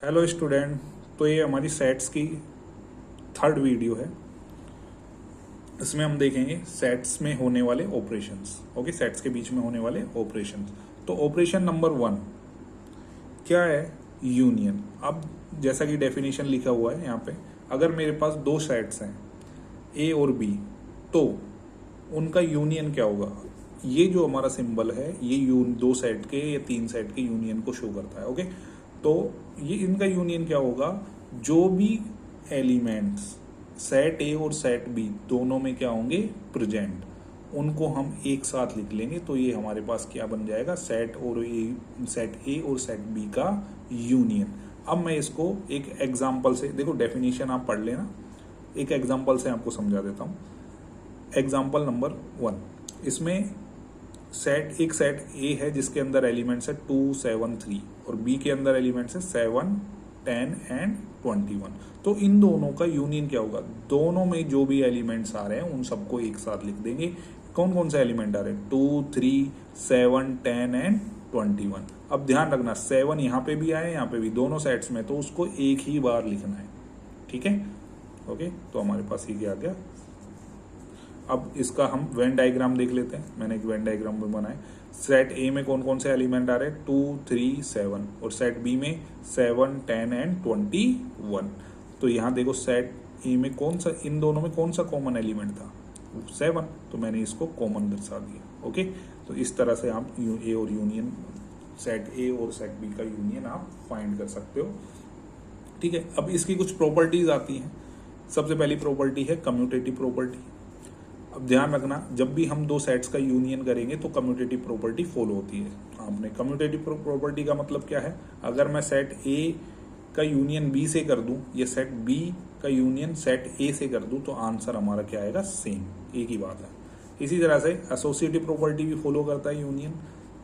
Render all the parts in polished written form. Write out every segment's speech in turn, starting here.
Hello student. तो ये हमारी सेट्स की थर्ड वीडियो है। इसमें हम देखेंगे सेट्स में होने वाले ऑपरेशंस। ओके, सेट्स के बीच में होने वाले ऑपरेशंस। तो ऑपरेशन नंबर 1 क्या है? यूनियन। अब जैसा कि डेफिनेशन लिखा हुआ है यहाँ पे, अगर मेरे पास दो सेट्स हैं ए और बी, तो उनका यूनियन क्या होगा? ये जो हमारा सिंबल है ये दो सेट के या तीन सेट के यूनियन को शो करता है। ओके, तो ये इनका यूनियन क्या होगा? जो भी एलिमेंट्स सेट ए और सेट बी दोनों में क्या होंगे? प्रेजेंट, उनको हम एक साथ लिख लेंगे। तो ये हमारे पास क्या बन जाएगा? सेट ए और सेट बी का यूनियन। अब मैं इसको एक एग्जांपल से, देखो डेफिनेशन आप पढ़ लेना, एक एग्जांपल से आपको समझा देता हूँ। एग्जाम्पल नंबर 1, इसमें एक सेट ए है जिसके अंदर एलिमेंट्स है 2, 7, 3 और बी के अंदर एलिमेंट्स है 7, 10 एंड 21। तो इन दोनों का यूनियन क्या होगा? दोनों में जो भी एलिमेंट्स आ रहे हैं उन सबको एक साथ लिख देंगे। कौन कौन से एलिमेंट आ रहे हैं? 2, 3, 7, 10 एंड 21। अब ध्यान रखना, 7 यहाँ पे भी आए, यहाँ पे भी, दोनों सेट्स में, तो उसको एक ही बार लिखना है। ठीक है, ओके। तो हमारे पास ये क्या आ गया? अब इसका हम वेन डायग्राम देख लेते हैं। मैंने एक वेन डायग्राम में बनाया। सेट ए में कौन कौन से एलिमेंट आ रहे हैं? 2, 3, 7 और सेट बी में 7, 10 एंड 21। तो यहाँ देखो, सेट ए में कौन सा, इन दोनों में कौन सा कॉमन एलिमेंट था? 7। तो मैंने इसको कॉमन दर्शा दिया। ओके, तो इस तरह से आप ए और यूनियन, सेट ए और सेट बी का यूनियन आप फाइंड कर सकते हो। ठीक है, अब इसकी कुछ प्रॉपर्टीज आती हैं। सबसे पहली प्रॉपर्टी है कम्यूटेटिव प्रॉपर्टी। अब ध्यान रखना, जब भी हम दो सेट्स का यूनियन करेंगे तो कम्यूटेटिव प्रॉपर्टी फॉलो होती है। आपने कम्यूटेटिव प्रॉपर्टी का मतलब क्या है? अगर मैं सेट ए का यूनियन बी से कर दूं या सेट बी का यूनियन सेट ए से कर दूं, तो आंसर हमारा क्या आएगा? सेम, एक ही बात है। इसी तरह से एसोसिएटिव प्रॉपर्टी भी फॉलो करता है यूनियन।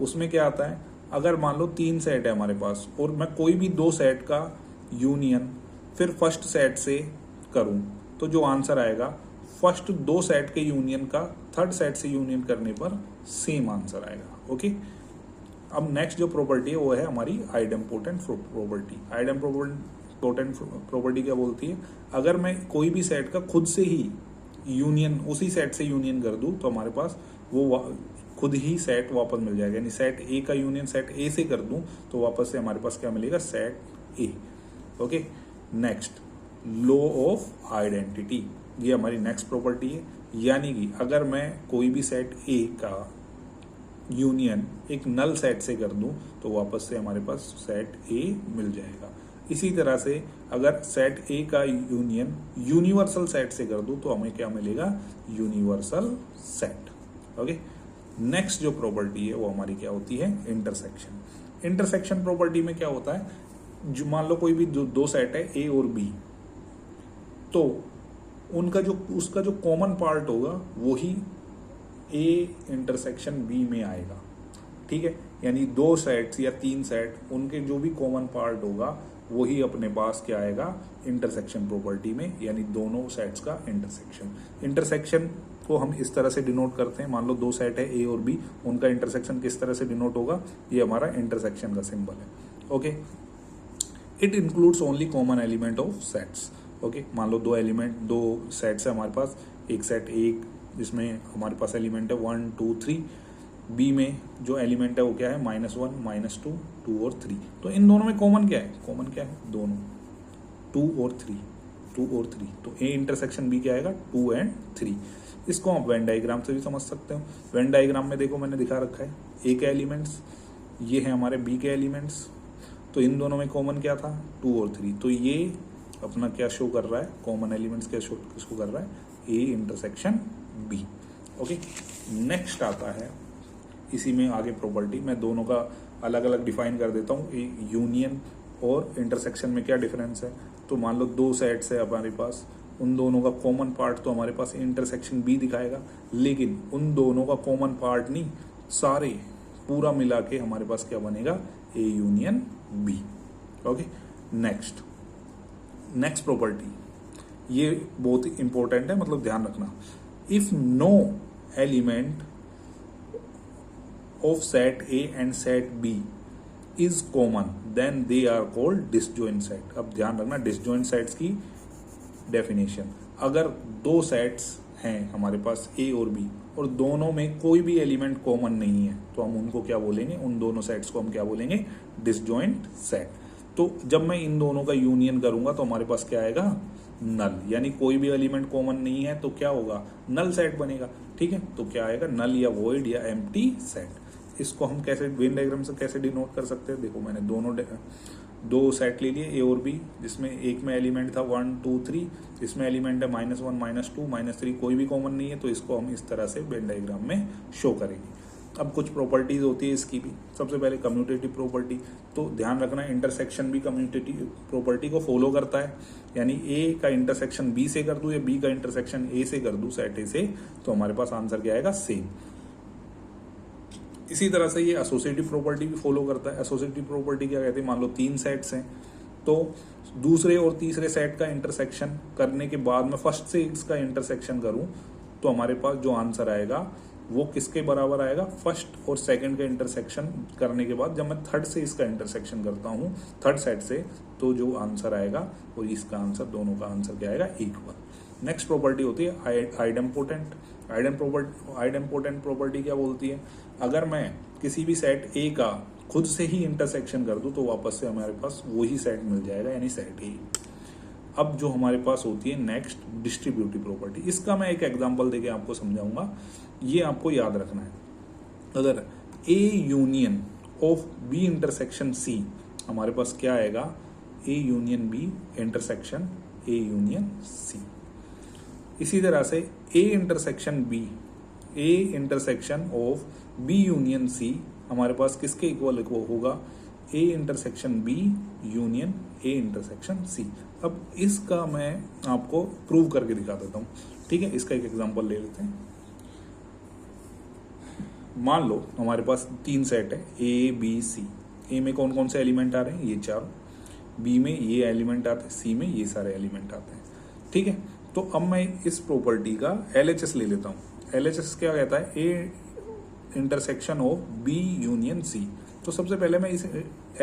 उसमें क्या आता है? अगर मान लो 3 सेट है हमारे पास और मैं कोई भी दो सेट का यूनियन फिर फर्स्ट सेट से करूं, तो जो आंसर आएगा फर्स्ट दो सेट के यूनियन का थर्ड सेट से यूनियन करने पर सेम आंसर आएगा। ओके, अब नेक्स्ट जो प्रॉपर्टी है वो है हमारी आइडेम्पोटेंट प्रॉपर्टी। आइडेम्पोटेंट प्रॉपर्टी क्या बोलती है? अगर मैं कोई भी सेट का खुद से ही यूनियन उसी सेट से यूनियन कर दूं, तो हमारे पास वो खुद ही सेट वापस मिल जाएगा। यानी सेट ए का यूनियन सेट ए से कर दूं तो वापस से हमारे पास क्या मिलेगा? Set A. Okay, next law of identity, ये हमारी नेक्स्ट प्रॉपर्टी है। यानी कि अगर मैं कोई भी सेट ए का यूनियन एक नल सेट से कर दूं तो वापस से हमारे पास सेट ए मिल जाएगा। इसी तरह से अगर सेट ए का यूनियन यूनिवर्सल सेट से कर दूं तो हमें क्या मिलेगा? Universal set. ओके, नेक्स्ट जो प्रॉपर्टी है वो हमारी क्या होती है? इंटरसेक्शन। इंटरसेक्शन प्रॉपर्टी में क्या होता है? जो मान लो कोई भी दो सेट है ए और बी, तो उनका जो उसका जो कॉमन पार्ट होगा वही ए इंटरसेक्शन बी में आएगा। ठीक है, यानी दो सेट्स या तीन सेट, उनके जो भी कॉमन पार्ट होगा वही अपने पास क्या आएगा? इंटरसेक्शन प्रॉपर्टी में, यानी दोनों सेट्स का इंटरसेक्शन। इंटरसेक्शन को हम इस तरह से डिनोट करते हैं। मान लो दो सेट है ए और बी, उनका इंटरसेक्शन किस तरह से डिनोट होगा? ये हमारा इंटरसेक्शन का सिंबल है। Okay, it includes only common element of sets. Okay, मान लो दो सेट्स है हमारे पास। एक सेट एक जिसमें हमारे पास एलिमेंट है 1, 2, 3। बी में जो एलिमेंट है वो क्या है? -1, -2, 2 और 3। तो इन दोनों में कॉमन क्या है? कॉमन क्या है? दोनों 2 और 3, 2 और 3। तो ए इंटरसेक्शन बी क्या आएगा? 2 एंड 3। इसको आप वेन डायग्राम से भी समझ सकते हो। वेन डायग्राम में देखो मैंने दिखा रखा है ए के एलिमेंट्स, ये है हमारे बी के एलिमेंट्स। तो इन दोनों में कॉमन क्या था? 2 और 3। तो ये अपना क्या शो कर रहा है? कॉमन एलिमेंट्स क्या शो कर रहा है? A intersection B. Okay, next आता है इसी में आगे प्रॉपर्टी। मैं दोनों का अलग अलग डिफाइन कर देता हूँ। यूनियन और इंटरसेक्शन में क्या डिफरेंस है? तो मान लो दो सेट्स है हमारे पास, उन दोनों का कॉमन पार्ट तो हमारे पास इंटरसेक्शन बी दिखाएगा, लेकिन उन दोनों का कॉमन पार्ट नहीं, सारे पूरा मिला के हमारे पास क्या बनेगा? A union B. Okay, next property, ये बहुत इंपॉर्टेंट है, मतलब ध्यान रखना। If no element of set A and set B is common then they are called disjoint set. अब ध्यान रखना डिसजॉइंट सेट्स की डेफिनेशन, अगर दो सेट्स हैं हमारे पास ए और बी और दोनों में कोई भी एलिमेंट कॉमन नहीं है तो हम उनको क्या बोलेंगे, उन दोनों सेट्स को हम क्या बोलेंगे, डिसजॉइंट सेट। तो जब मैं इन दोनों का यूनियन करूंगा तो हमारे पास क्या आएगा, नल, यानी कोई भी एलिमेंट कॉमन नहीं है तो क्या होगा, नल सेट बनेगा। ठीक है, तो क्या आएगा, नल या वॉइड या एम्प्टी सेट। इसको हम कैसे वेन डायग्राम से कैसे डिनोट कर सकते हैं, देखो मैंने दो सेट ले लिए ए और बी, जिसमें एक में एलिमेंट था 1 2 3, इसमें एलिमेंट है -1 -2 -3, कोई भी कॉमन नहीं है तो इसको हम इस तरह से वेन डायग्राम में शो करेंगे। अब कुछ प्रॉपर्टीज होती है इसकी भी, सबसे पहले कम्यूटेटिव प्रॉपर्टी, तो ध्यान रखना इंटरसेक्शन भी कम्यूटेटिव प्रॉपर्टी को फॉलो करता है, यानी ए का इंटरसेक्शन बी से कर दूं या बी का इंटरसेक्शन ए से कर दूं सेट ए से, तो हमारे पास आंसर क्या आएगा, सेम। इसी तरह से ये एसोसिएटिव प्रॉपर्टी भी फॉलो करता है। एसोसिएटिव प्रॉपर्टी क्या कहते हैं, मान लो 3 सेट्स हैं तो दूसरे और तीसरे सेट का इंटरसेक्शन करने के बाद में फर्स्ट से इसका इंटरसेक्शन करूं तो हमारे पास जो आंसर आएगा वो किसके बराबर आएगा, फर्स्ट और सेकंड का इंटरसेक्शन करने के बाद जब मैं थर्ड से इसका इंटरसेक्शन करता हूं थर्ड सेट से, तो जो आंसर आएगा वो इसका आंसर, दोनों का आंसर क्या आएगा, इक्वल। नेक्स्ट प्रॉपर्टी होती है आइडेम्पोटेंट। आइडेम्पोटेंट प्रॉपर्टी क्या बोलती है, अगर मैं किसी भी सेट ए का खुद से ही इंटरसेक्शन कर दूं तो वापस से हमारे पास वही सेट मिल जाएगा, यानी सेट ए। अब जो हमारे पास होती है नेक्स्ट डिस्ट्रीब्यूटिव प्रॉपर्टी, इसका मैं एक एग्जांपल देके आपको समझाऊंगा, ये आपको याद रखना है। अगर A union of B intersection C, हमारे पास क्या आएगा, A union B intersection A union C. इसी तरह से A intersection B, A intersection of B union C हमारे पास किसके इक्वल होगा, A intersection B union A intersection C. अब इसका मैं आपको प्रूव करके दिखा देता हूं। ठीक है, इसका एक एग्जांपल ले लेते हैं। मान लो हमारे पास 3 सेट है ए बी सी। ए में कौन कौन से एलिमेंट आ रहे हैं, ये 4, बी में ये एलिमेंट आते हैं, सी में ये सारे एलिमेंट आते हैं। ठीक है, तो अब मैं इस प्रॉपर्टी का LHS ले लेता हूं। LHS क्या कहता है, A intersection of B union C. तो सबसे पहले मैं इस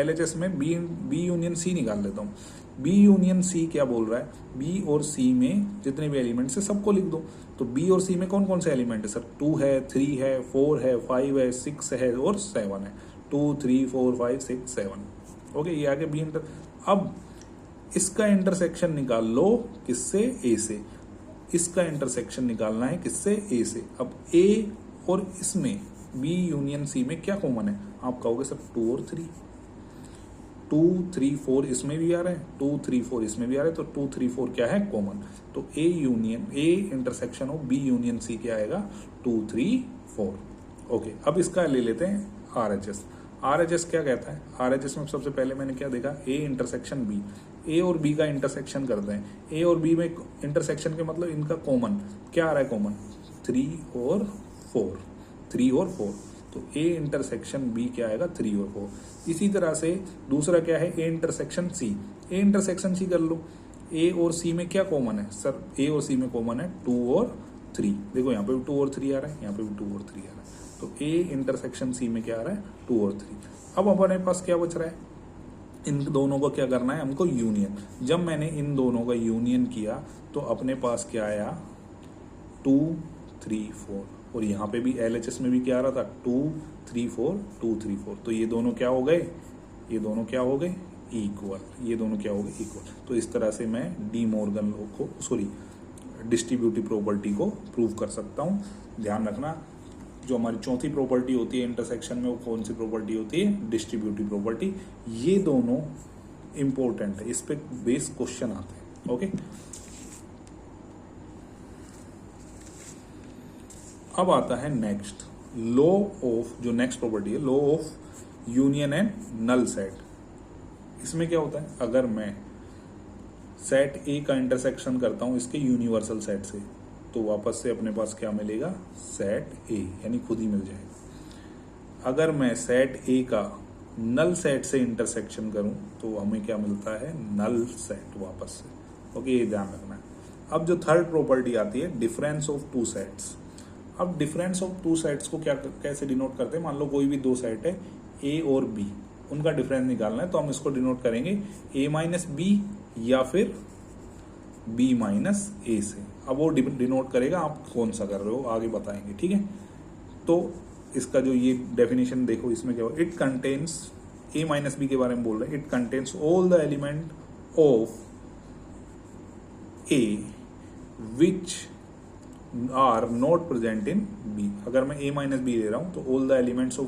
LHS में बी यूनियन सी निकाल लेता हूँ। बी यूनियन सी क्या बोल रहा है, बी और सी में जितने भी एलिमेंट्स है सबको लिख दो। तो बी और सी में कौन कौन से एलिमेंट है सर, 2 है, 3 है, 4 है, 5 है, 6 है और 7 है। 2 3 4 5 6 7। ओके, ये आगे बी इंटर। अब इसका इंटरसेक्शन निकाल लो किससे, ए से। इसका इंटरसेक्शन निकालना है किससे, ए से। अब ए और इसमें बी यूनियन सी में क्या कॉमन है, आप कहोगे सर 2 और 3, 2 3 4 इसमें भी आ रहा है, 2 3 4 इसमें भी आ रहा है, तो 2 3 4 क्या है, कॉमन। तो A intersection of B union C क्या आएगा, 2 3 4। ओके, अब इसका ले लेते हैं RHS। RHS क्या कहता है, RHS में सबसे पहले मैंने क्या देखा, ए इंटरसेक्शन बी। ए और बी का इंटरसेक्शन करते हैं। ए और बी में इंटरसेक्शन के मतलब इनका कॉमन क्या आ रहा है, कॉमन 3 और 4, 3 और 4। तो ए इंटरसेक्शन बी क्या आएगा, 3 और 4। इसी तरह से दूसरा क्या है, A intersection C. A intersection सी कर लो। ए और सी में क्या कॉमन है सर, ए और सी में कॉमन है 2 और 3। देखो यहाँ पे भी 2 और 3 आ रहा है, यहाँ पे भी 2 और 3 आ रहा है। तो ए इंटरसेक्शन सी में क्या आ रहा है, 2 और 3। अब हमारे पास क्या बच रहा है, इन दोनों को क्या करना है हमको, यूनियन। जब मैंने इन दोनों का यूनियन किया तो अपने पास क्या आया, 2 3 4। और यहाँ पे भी LHS में भी क्या आ रहा था, 2 3 4 2 3 4। तो ये दोनों क्या हो गए, ये दोनों क्या हो गए, इक्वल। ये दोनों क्या हो गए, इक्वल। तो इस तरह से मैं डी मॉर्गन लॉ को, डिस्ट्रीब्यूटिव प्रॉपर्टी को प्रूव कर सकता हूँ। ध्यान रखना, जो हमारी चौथी प्रॉपर्टी होती है इंटरसेक्शन में, वो कौन सी प्रॉपर्टी होती है, डिस्ट्रीब्यूटिव प्रॉपर्टी। ये दोनों इंपॉर्टेंट है, इस पे बेस क्वेश्चन आते हैं। ओके, अब आता है नेक्स्ट लॉ ऑफ, जो नेक्स्ट प्रॉपर्टी है, law of union and null set. इसमें क्या होता है, अगर मैं सेट ए का इंटरसेक्शन करता हूं इसके यूनिवर्सल सेट से, तो वापस से अपने पास क्या मिलेगा, सेट ए, यानी खुद ही मिल जाएगा। अगर मैं सेट ए का नल सेट से इंटरसेक्शन करूं तो हमें क्या मिलता है, नल सेट वापस से। ओके, ये ध्यान रखना है। अब जो थर्ड प्रॉपर्टी आती है, डिफरेंस ऑफ 2 सेट्स। अब डिफरेंस ऑफ 2 सेट्स को क्या कैसे डिनोट करते हैं, मान लो कोई भी 2 सेट है ए और बी, उनका डिफरेंस निकालना है, तो हम इसको डिनोट करेंगे a माइनस बी या फिर b माइनस ए से। अब वो डिनोट करेगा आप कौन सा कर रहे हो, आगे बताएंगे, ठीक है। तो इसका जो ये डेफिनेशन देखो, इसमें क्या हो, it contains, a minus B के बारे में बोल रहे हैं, it contains all the element of a which are not present in b। अगर मैं a माइनस बी ले रहा हूं तो all the elements of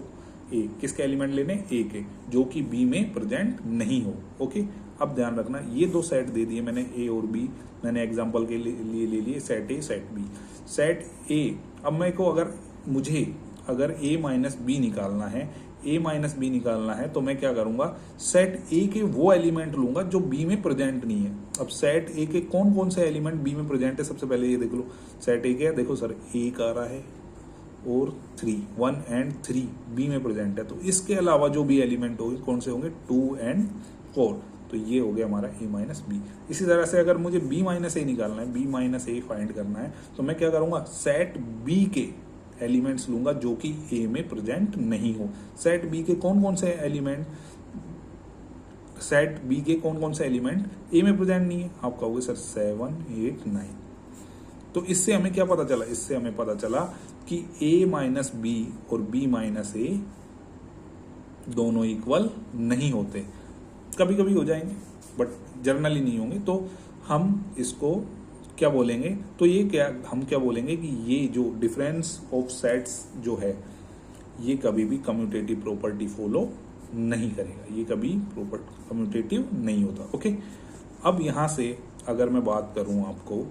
a, किसके एलिमेंट लेने, a के, जो कि b में प्रेजेंट नहीं हो। ओके, अब ध्यान रखना ये दो सेट दे दिए मैंने, a और b, मैंने एग्जांपल के लिए ले लिए set a set b। Set a, अब मेरे को अगर a माइनस बी निकालना है, a माइनस बी निकालना है, तो मैं क्या करूंगा, सेट a के वो एलिमेंट लूंगा जो b में प्रेजेंट नहीं है। अब सेट a के कौन कौन से एलिमेंट b में प्रेजेंट है, सबसे पहले ये देख लो। सेट a क्या है, देखो सर 1 आ रहा है और 3, 1 एंड 3 b में प्रेजेंट है। तो इसके अलावा जो भी एलिमेंट होंगे कौन से होंगे, 2 एंड 4। तो ये हो गया हमारा a माइनस बी। इसी तरह से अगर मुझे b माइनस ए निकालना है, b माइनस ए फाइंड करना है, तो मैं क्या करूंगा, सेट b के एलिमेंट्स लूंगा जो कि a में प्रेजेंट नहीं हो। सेट b के कौन कौन से एलिमेंट, सेट b के कौन कौन से एलिमेंट a में प्रेजेंट नहीं है, आप कहोगे सर 7, 8, 9। तो इससे हमें क्या पता चला, इससे हमें पता चला कि a माइनस बी और b माइनस ए दोनों इक्वल नहीं होते। कभी कभी हो जाएंगे बट जनरली नहीं होंगे। तो हम इसको क्या बोलेंगे, तो ये क्या, हम क्या बोलेंगे कि ये जो डिफरेंस ऑफ सेट्स जो है ये कभी भी कम्यूटेटिव प्रॉपर्टी फॉलो नहीं करेगा, ये कभी कम्यूटेटिव नहीं होता। ओके, अब यहाँ से अगर मैं बात करूँ आपको,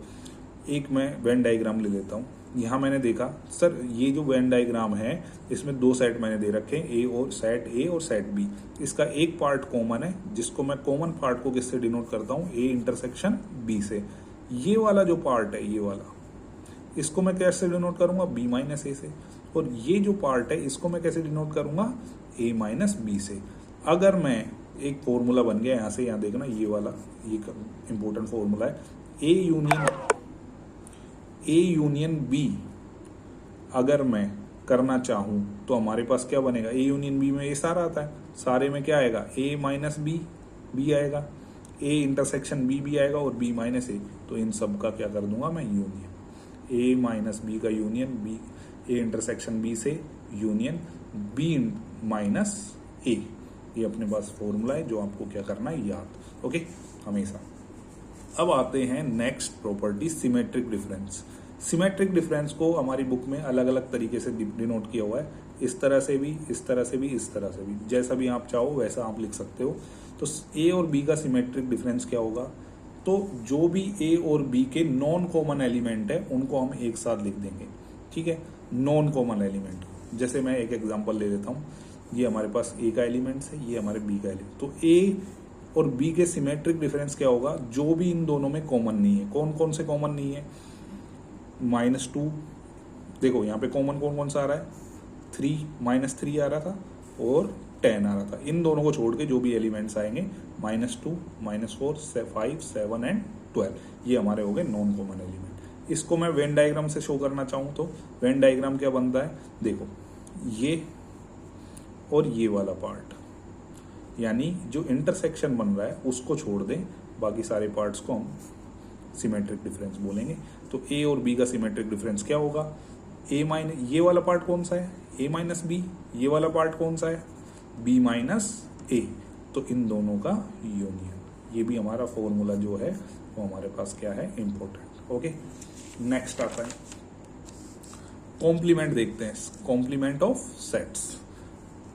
एक मैं वेन डायग्राम ले लेता हूँ। यहाँ मैंने देखा सर ये जो वेन डायग्राम है इसमें दो सेट मैंने दे रखे हैं, ए और सेट बी। इसका एक पार्ट कॉमन है, जिसको मैं कॉमन पार्ट को किससे डिनोट करता हूँ, ए इंटरसेक्शन बी से। ये वाला जो पार्ट है, ये वाला, इसको मैं कैसे डिनोट करूंगा, b माइनस ए से। और ये जो पार्ट है इसको मैं कैसे डिनोट करूंगा, a माइनस बी से। अगर मैं, एक फॉर्मूला बन गया यहाँ से, यहाँ देखना ये वाला, ये इंपॉर्टेंट फॉर्मूला है, a यूनियन b अगर मैं करना चाहूं तो हमारे पास क्या बनेगा, a यूनियन b में ये सारा आता है, सारे में क्या आएगा, a माइनस बी आएगा, a इंटरसेक्शन b आएगा और b माइनस ए। तो इन सब का क्या कर दूंगा मैं, यूनियन, a माइनस बी का union b, a intersection b से यूनियन b माइनस ए। ये अपने पास फॉर्मूला है जो आपको क्या करना है, याद, ओके, हमेशा। अब आते हैं next property, symmetric difference. Symmetric difference को हमारी बुक में अलग अलग तरीके से डिनोट किया हुआ है, इस तरह से भी, इस तरह से भी, इस तरह से भी, जैसा भी आप चाहो वैसा आप लिख सकते हो। तो a और b का सिमेट्रिक डिफरेंस क्या होगा, तो जो भी a और b के नॉन कॉमन एलिमेंट है उनको हम एक साथ लिख देंगे, ठीक है। नॉन कॉमन एलिमेंट, जैसे मैं एक एग्जांपल ले लेता हूँ, ये हमारे पास a का एलिमेंट है, ये हमारे b का एलिमेंट। तो a और b के सिमेट्रिक डिफरेंस क्या होगा, जो भी इन दोनों में कॉमन नहीं है। कौन कौन से कॉमन नहीं है, -2, देखो यहाँ पे कॉमन कौन कौन सा आ रहा है, 3, -3 आ रहा था और 10 आ रहा था। इन दोनों को छोड़ के जो भी एलिमेंट्स आएंगे, -2, -4, 5, 7 एंड 12, ये हमारे हो गए नॉन कॉमन एलिमेंट। इसको मैं वेन डायग्राम से शो करना चाहूँ तो वेन डायग्राम क्या बनता है, देखो ये और ये वाला पार्ट, यानी जो इंटरसेक्शन बन रहा है उसको छोड़ दें, बाकी सारे पार्ट्स को हम सिमेट्रिक डिफरेंस बोलेंगे। तो a और b का सिमेट्रिक डिफरेंस क्या होगा, a माइनस, ये वाला पार्ट कौन सा है, a माइनस बी, ये वाला पार्ट कौन सा है, b माइनस ए। तो इन दोनों का यूनियन, ये भी हमारा फॉर्मूला जो है वो हमारे पास क्या है, इंपॉर्टेंट। ओके, नेक्स्ट आता है कॉम्प्लीमेंट, देखते हैं कॉम्प्लीमेंट ऑफ सेट्स।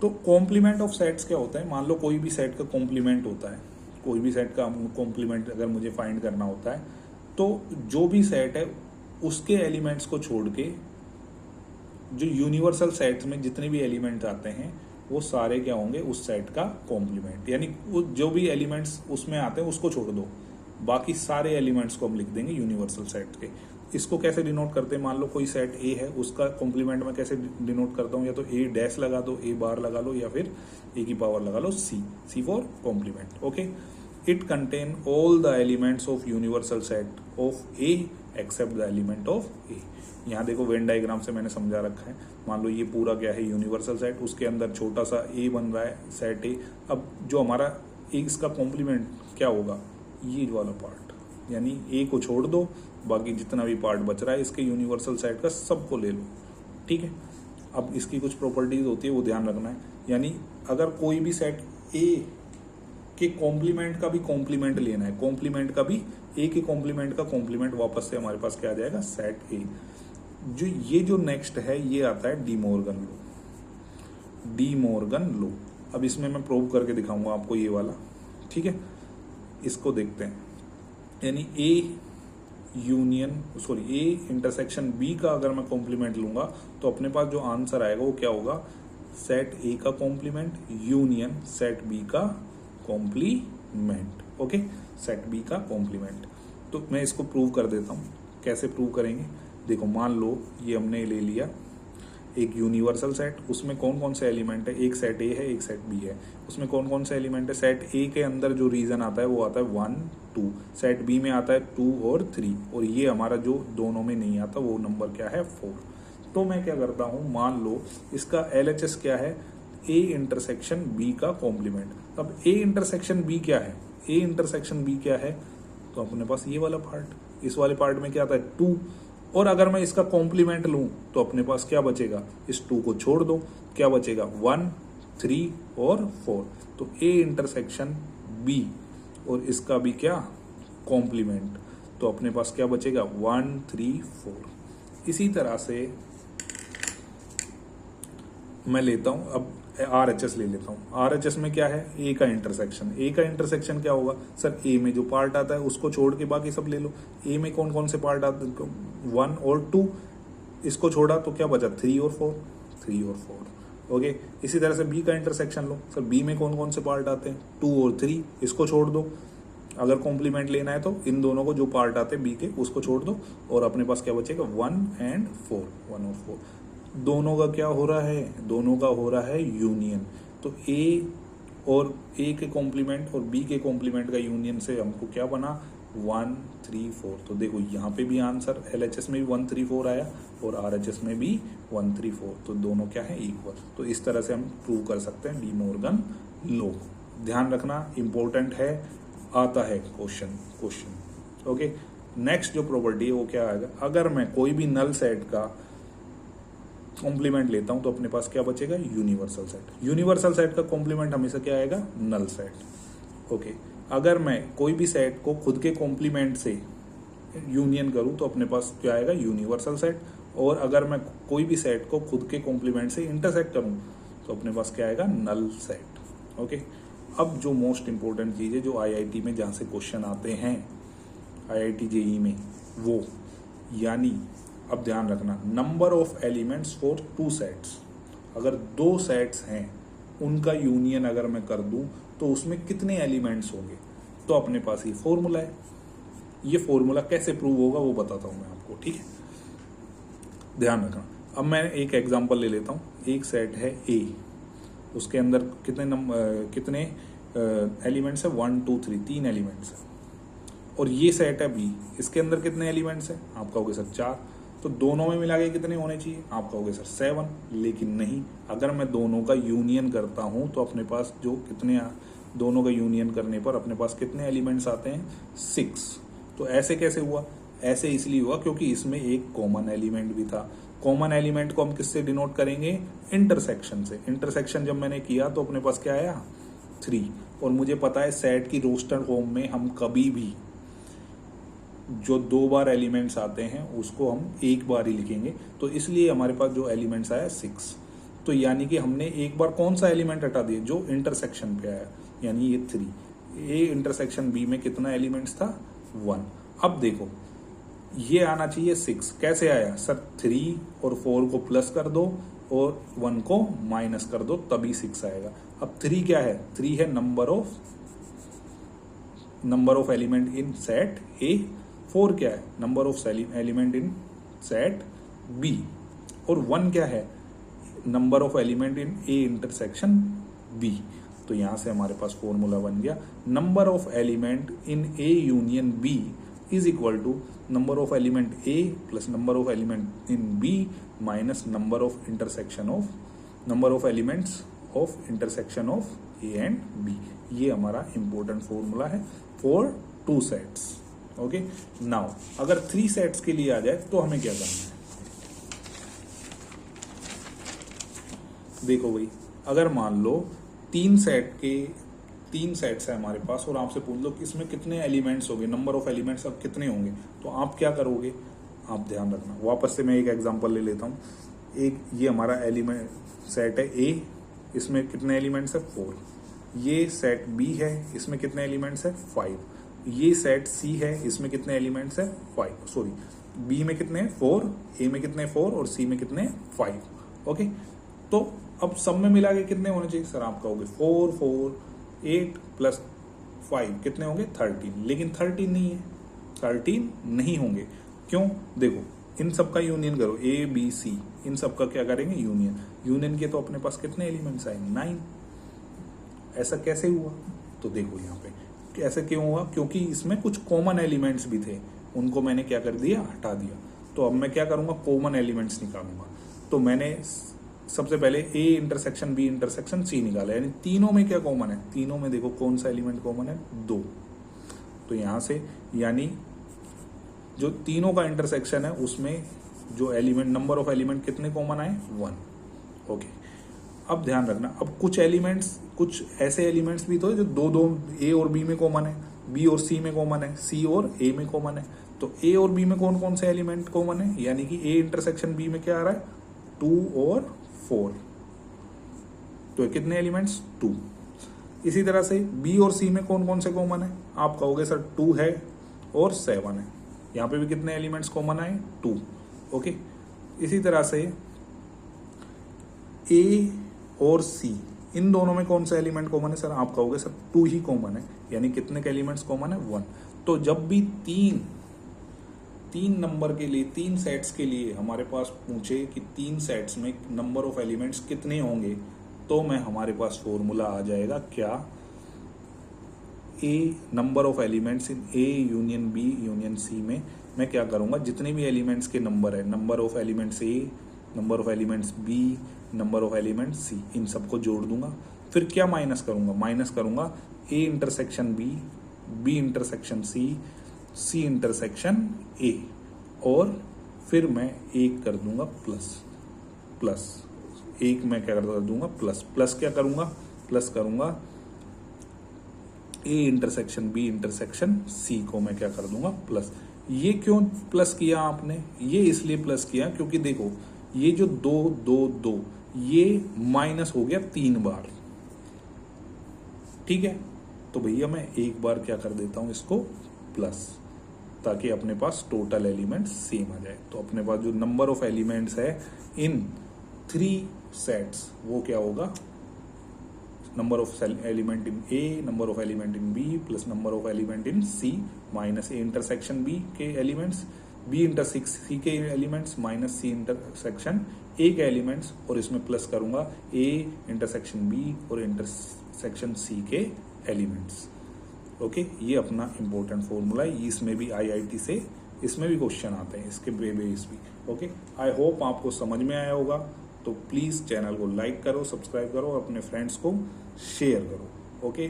तो कॉम्प्लीमेंट ऑफ सेट्स क्या होता है, मान लो कोई भी सेट का कॉम्प्लीमेंट होता है, कोई भी सेट का कॉम्प्लीमेंट अगर मुझे फाइंड करना होता है, तो जो भी सेट है उसके एलिमेंट्स को छोड़ के जो यूनिवर्सल सेट्स में जितने भी एलिमेंट्स आते हैं वो सारे क्या होंगे, उस सेट का कॉम्प्लीमेंट। यानी जो भी एलिमेंट्स उसमें आते हैं उसको छोड़ दो, बाकी सारे एलिमेंट्स को हम लिख देंगे यूनिवर्सल सेट के। इसको कैसे डिनोट करते हैं, मान लो कोई सेट ए है, उसका कॉम्प्लीमेंट में कैसे डिनोट करता हूँ, या तो ए डैश लगा दो, ए बार लगा लो, या फिर ए की पावर लगा लो, C for complement. Okay, it contain all the elements of universal set of A except the element of A. यहाँ देखो वेन डायग्राम से मैंने समझा रखा है। मान लो ये पूरा क्या है, यूनिवर्सल सेट, उसके अंदर छोटा सा ए बन रहा है, सेट ए। अब जो हमारा इसका कॉम्प्लीमेंट क्या होगा, ये वाला पार्ट, यानी ए को छोड़ दो, बाकी जितना भी पार्ट बच रहा है इसके यूनिवर्सल सेट का सबको ले लो, ठीक है। अब इसकी कुछ प्रॉपर्टीज होती है, वो ध्यान रखना है। यानी अगर कोई भी सेट ए के कॉम्प्लीमेंट का भी कॉम्प्लीमेंट लेना है, कॉम्प्लीमेंट का भी ए के कॉम्प्लीमेंट का कॉम्प्लीमेंट, वापस से हमारे पास क्या आ जाएगा, सेट ए। जो नेक्स्ट है ये आता है डी मॉर्गन लो, डी मॉर्गन लो। अब इसमें मैं प्रूव करके दिखाऊंगा आपको ये वाला, ठीक है। इसको देखते हैं, यानी ए इंटरसेक्शन बी का अगर मैं कॉम्प्लीमेंट लूंगा तो अपने पास जो आंसर आएगा वो क्या होगा, सेट ए का कॉम्प्लीमेंट यूनियन सेट बी का कॉम्प्लीमेंट। ओके, सेट बी का कॉम्प्लीमेंट। तो मैं इसको प्रूव कर देता हूं। कैसे प्रूव करेंगे, देखो मान लो ये हमने ले लिया एक यूनिवर्सल सेट, उसमें कौन कौन से एलिमेंट है, एक सेट ए है एक सेट बी है, उसमें कौन कौन से एलिमेंट है, सेट ए के अंदर जो रीजन आता है वो आता है 1 2, सेट बी में आता है 2 और 3, और ये हमारा जो दोनों में नहीं आता वो नंबर क्या है, 4। तो मैं क्या करता हूं, मान लो इसका LHS क्या है, ए इंटरसेक्शन बी का कॉम्प्लीमेंट। अब ए इंटरसेक्शन बी क्या है, ए इंटरसेक्शन बी क्या है, तो अपने पास ये वाला पार्ट, इस वाले पार्ट में क्या आता है 2, और अगर मैं इसका कॉम्प्लीमेंट लूं तो अपने पास क्या बचेगा, इस 2 को छोड़ दो, क्या बचेगा 1 3 और 4। तो ए इंटरसेक्शन बी और इसका भी क्या कॉम्प्लीमेंट, तो अपने पास क्या बचेगा 1 3 4। इसी तरह से मैं लेता हूं अब RHS ले लेता हूं। RHS में क्या है, ए का इंटरसेक्शन, ए का इंटरसेक्शन क्या होगा, सर ए में जो पार्ट आता है उसको छोड़ के बाकी सब ले लो। ए में कौन कौन से पार्ट आते हैं, 1 और 2, इसको छोड़ा तो क्या बचा 3 और 4, 3 और 4। ओके, इसी तरह से बी का इंटरसेक्शन लो, सर बी में कौन कौन से पार्ट आते हैं 2 और 3, इसको छोड़ दो। अगर कॉम्प्लीमेंट लेना है तो इन दोनों को जो पार्ट आते हैं बी के उसको छोड़ दो, और अपने पास क्या बचेगा 1 and 4, 1 और 4। दोनों का क्या हो रहा है, दोनों का हो रहा है यूनियन। तो ए और ए के कॉम्प्लीमेंट और बी के कॉम्प्लीमेंट का यूनियन से हमको क्या बना 1 3 4। तो देखो यहाँ पे भी आंसर LHS में भी 1 3 4 आया और RHS में भी 1 3 4, तो दोनों क्या है इक्वल। तो इस तरह से हम प्रूव कर सकते हैं डी मॉर्गन लॉ। ध्यान रखना इंपॉर्टेंट है, आता है क्वेश्चन। ओके, नेक्स्ट जो प्रॉपर्टी है वो क्या आएगा, अगर मैं कोई भी नल सेट का कॉम्प्लीमेंट लेता हूं तो अपने पास क्या बचेगा, यूनिवर्सल सेट। यूनिवर्सल सेट का कॉम्प्लीमेंट हमेशा क्या आएगा, नल सेट। ओके, अगर मैं कोई भी सेट को खुद के कॉम्प्लीमेंट से यूनियन करूं तो अपने पास क्या आएगा, यूनिवर्सल सेट। और अगर मैं कोई भी सेट को खुद के कॉम्प्लीमेंट से इंटरसेक्ट करूं तो अपने पास क्या आएगा, नल सेट। ओके, अब जो मोस्ट इंपॉर्टेंट चीज है जो IIT में जहां से क्वेश्चन आते हैं, IIT JEE में, वो यानी अब ध्यान रखना, number of elements for 2 sets. अगर 2 सेट्स हैं उनका यूनियन अगर मैं कर दूं तो उसमें कितने एलिमेंट्स होंगे, तो अपने पास ये फॉर्मूला है। ये फॉर्मूला कैसे प्रूव होगा वो बताता हूं मैं आपको, ठीक है। ध्यान रखना, अब मैं एक एग्जांपल ले लेता हूं। एक सेट है A, उसके अंदर कितने एलिमेंट्स है, 1 2 3, 3 एलिमेंट्स है। और ये सेट है B, इसके अंदर कितने एलिमेंट्स है, आप कहोगे सर 4। तो दोनों में मिला के कितने होने चाहिए, आप कहोगे सर 7। लेकिन नहीं, अगर मैं दोनों का यूनियन करता हूं तो अपने पास जो कितने, दोनों का यूनियन करने पर अपने पास कितने एलिमेंट्स आते हैं, 6। तो ऐसे कैसे हुआ, ऐसे इसलिए हुआ क्योंकि इसमें एक कॉमन एलिमेंट भी था। कॉमन एलिमेंट को हम किससे डिनोट करेंगे, इंटरसेक्शन से। इंटरसेक्शन जब मैंने किया तो अपने पास क्या आया, 3। और मुझे पता है सेट की रोस्टर फॉर्म में हम कभी भी जो 2 बार एलिमेंट्स आते हैं उसको हम एक बार ही लिखेंगे, तो इसलिए हमारे पास जो एलिमेंट्स आया 6। तो यानी कि हमने एक बार कौन सा एलिमेंट हटा दिया, जो इंटरसेक्शन पे आया, यानी ये 3। ए इंटरसेक्शन बी में कितना एलिमेंट्स था, 1। अब देखो ये आना चाहिए 6, कैसे आया सर, 3 और 4 को प्लस कर दो और 1 को माइनस कर दो तभी 6 आएगा। अब 3 क्या है, 3 है number of element in set A. 4 क्या है, number of element in set B. और 1 क्या है, number of element in A intersection B. तो यहाँ से हमारे पास फॉर्मूला बन गया, number of element in A union B is equal to number of element A plus number of element in B minus number of elements of intersection of A and B. ये हमारा important formula है for 2 sets. Okay, now अगर 3 sets के लिए आ जाए तो हमें क्या करना है? देखो भाई, अगर मान लो 3 सेट्स है हमारे पास और आपसे पूछ लो कि इसमें कितने एलिमेंट्स होंगे, नंबर ऑफ एलिमेंट्स अब कितने होंगे, तो आप क्या करोगे? आप ध्यान रखना, वापस से मैं एक एग्जांपल ले लेता हूँ। एक ये हमारा एलिमेंट सेट है ए, इसमें कितने एलिमेंट्स है? 4। ये सेट बी है, इसमें कितने एलिमेंट्स है? 5। ये सेट सी है, इसमें कितने एलिमेंट्स है? 5। सॉरी, बी में कितने हैं? 4, ए में कितने? 4 और सी में कितने? 5। ओके, तो अब सब में मिला के कितने होने चाहिए? सर आप कहोगे 4 4 8 प्लस 5 कितने होंगे? 13। लेकिन 13 नहीं है, 13 नहीं होंगे। क्यों? देखो, इन सब का यूनियन करो, ए बी सी, इन सब का क्या करेंगे? यूनियन के तो अपने पास कितने एलिमेंट्स आए? 9। ऐसा कैसे हुआ? तो देखो यहाँ पे ऐसा क्यों हुआ? क्योंकि इसमें कुछ कॉमन एलिमेंट्स भी थे, उनको मैंने क्या कर दिया? हटा दिया। तो अब मैं क्या करूंगा? कॉमन एलिमेंट्स निकालूंगा। तो मैंने सबसे पहले A intersection B intersection C निकाला, यानी तीनों में क्या कॉमन है? तीनों में देखो कौन सा एलिमेंट कॉमन है? 2। तो यहां से यानी जो तीनों का इंटरसेक्शन है उसमें जो एलिमेंट, नंबर ऑफ एलिमेंट कितने कॉमन आए? 1। ओके, अब ध्यान रखना, अब कुछ ऐसे एलिमेंट्स भी तो जो दो ए और बी में कॉमन है, बी और सी में कॉमन है, सी और ए में कॉमन है। तो ए और बी में कौन कौन से एलिमेंट कॉमन है? यानी कि ए इंटरसेक्शन बी में क्या आ रहा है? 2 और 4। तो कितने एलिमेंट्स? 2। इसी तरह से बी और सी में कौन कौन से कॉमन है? आप कहोगे सर 2 है और 7 है। यहां पे भी कितने एलिमेंट्स कॉमन आए? 2। ओके, इसी तरह से ए और सी, इन दोनों में कौन सा एलिमेंट कॉमन है? सर आप कहोगे सर 2 ही कॉमन है। यानी कितने के एलिमेंट्स कॉमन है? 1। तो जब भी तीन नंबर के लिए, 3 सेट्स के लिए हमारे पास पूछे कि 3 सेट्स में नंबर ऑफ एलिमेंट्स कितने होंगे, तो मैं हमारे पास फॉर्मूला आ जाएगा क्या? A number of elements in A union B union C में मैं क्या करूंगा? जितने भी एलिमेंट्स के नंबर है, number of elements A, number of elements B, number of elements C, इन सबको जोड़ दूंगा। फिर क्या माइनस करूंगा? माइनस करूंगा A intersection B, B intersection C, C intersection A, और फिर मैं एक कर दूंगा प्लस एक मैं क्या कर दूंगा? प्लस क्या करूंगा? प्लस करूंगा A intersection B intersection C को मैं क्या कर दूंगा? प्लस। ये क्यों प्लस किया आपने? ये इसलिए प्लस किया क्योंकि देखो, ये जो 2 2 2 ये माइनस हो गया 3 बार, ठीक है? तो भैया मैं एक बार क्या कर देता हूं इसको? प्लस, ताकि अपने पास टोटल एलिमेंट्स सेम आ जाए। तो अपने पास जो नंबर ऑफ एलिमेंट्स है इन 3 सेट्स वो क्या होगा? Number of element in A, number of element in B plus number of element in C minus A intersection B के एलिमेंट्स, बी इंटरसेक्शन सी के elements minus C intersection A के elements, और इसमें plus करूंगा A intersection B और intersection C के elements. Okay, ये अपना इंपॉर्टेंट फॉर्मूला है। इसमें भी आईआईटी से इसमें भी क्वेश्चन आते हैं, इसके बेस भी। ओके, आई होप आपको समझ में आया होगा। तो प्लीज़ चैनल को लाइक करो, सब्सक्राइब करो और अपने फ्रेंड्स को शेयर करो। ओके,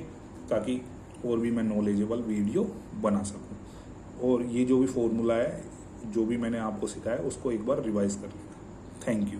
ताकि और भी मैं नॉलेजेबल वीडियो बना सकूं। और ये जो भी फॉर्मूला है, जो भी मैंने आपको सिखाया, उसको एक बार रिवाइज कर लेना। Thank you.